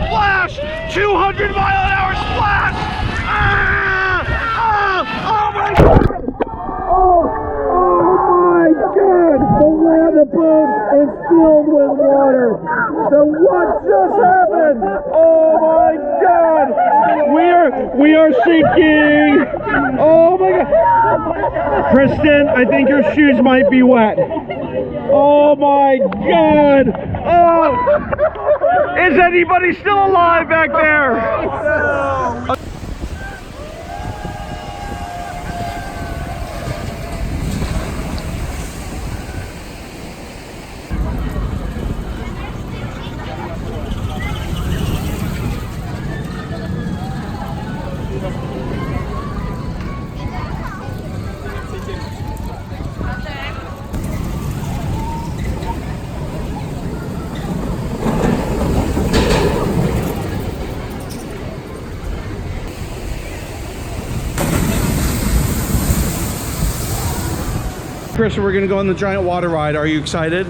splash! 200-mile-an-hour splash! Oh my God! Oh my God! The boat is filled with water. So what just happened? Oh my God! We are sinking. Oh my God! Kristen, I think your shoes might be wet. Oh my God! Oh! Is anybody still alive back there? No. Kristen, we're gonna go on the giant water ride. Are you excited?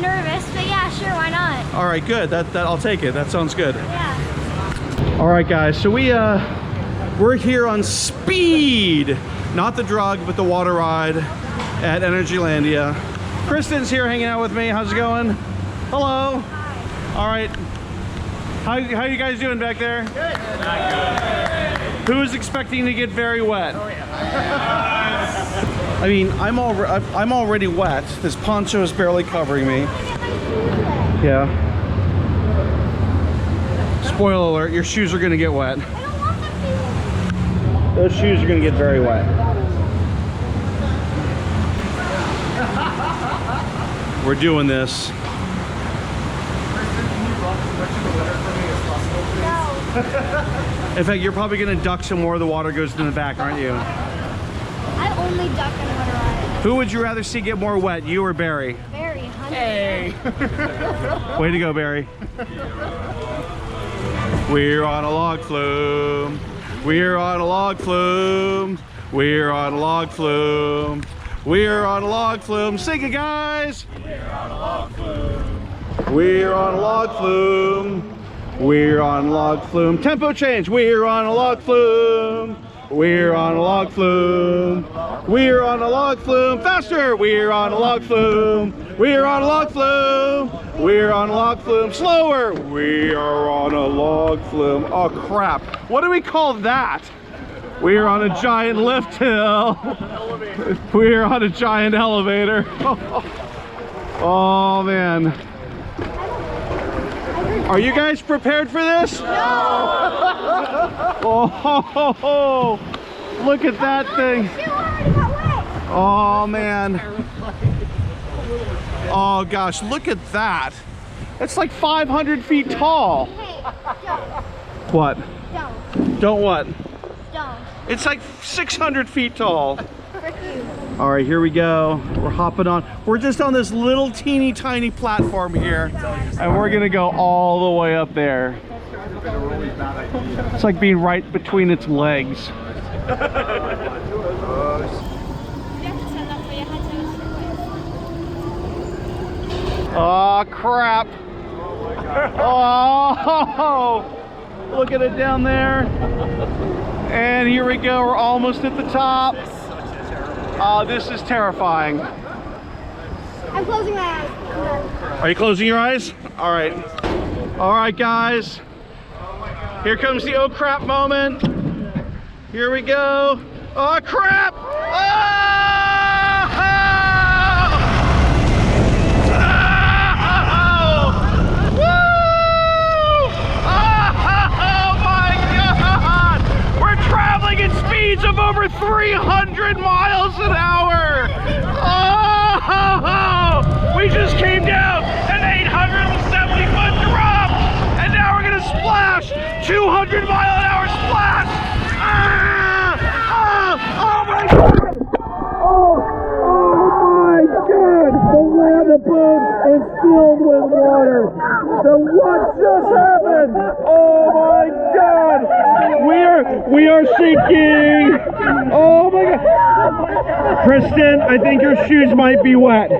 Nervous, but yeah, sure, why not? All right, good. That I'll take it. That sounds good. Yeah. All right, guys. So we're here on Speed, not the drug, but the water ride at Energylandia. Kristen's here hanging out with me. How's it going? Hello. Hi. All right. How you guys doing back there? Good. Not good. Who's expecting to get very wet? Oh yeah. I mean, I'm already wet. This poncho is barely covering me. Yeah. Spoiler alert, your shoes are gonna get wet. I don't want them to. Those shoes are gonna get very wet. We're doing this. No. In fact, you're probably gonna duck some more. The water goes in the back, aren't you? I only duck on water ride. Who would you rather see get more wet, you or Barry? Very hungry. Hey. Way to go, Barry. We're on a log flume. We're on a log flume. We're on a log flume. We're on a log flume. Sing it, guys. We're on a log flume. We're on a log flume. We're on a log flume. Tempo change. We're on a log flume. We're on a log flume. We're on a log flume. Faster. We're on a log flume. We're on a log flume. We're on a log flume. Slower. We are on a log flume. Oh crap. What do we call that? We're on a giant lift hill. We're on a giant elevator. Oh man. Are you guys prepared for this? No. Oh, look at that thing. Oh man. Oh gosh, look at that. It's like 500 feet tall. Hey, don't. What? Don't what? Don't. It's like 600 feet tall. Frick you. All right, here we go. We're hopping on. We're just on this little teeny tiny platform here, and we're gonna go all the way up there. It's like being right between its legs. Oh crap. Oh, look at it down there. And here we go, we're almost at the top. This is terrifying. I'm closing my eyes. Are you closing your eyes? All right. All right, guys. Here comes the oh crap moment. Here we go. Oh crap! Oh! Speeds of over 300 miles an hour. Oh, we just came down an 870-foot drop, and now we're gonna splash. 200-mile-an-hour splash. Oh my God! Oh my God! The boat is filled with water. So what just happened? Oh my God! We are sinking. Oh my God! Kristen, I think your shoes might be wet.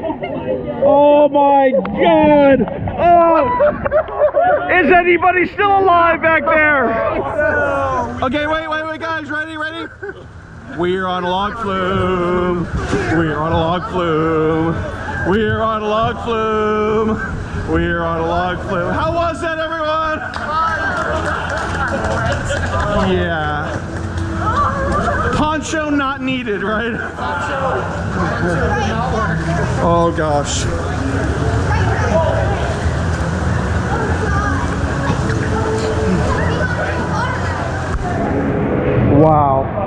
Oh my God! Oh! Is anybody still alive back there? Okay, wait, guys. Ready? We're on a log flume. We're on a log flume. We're on a log flume. We're on a log flume. How was that, everyone? Yeah. Poncho not needed, right? Oh gosh. Wow.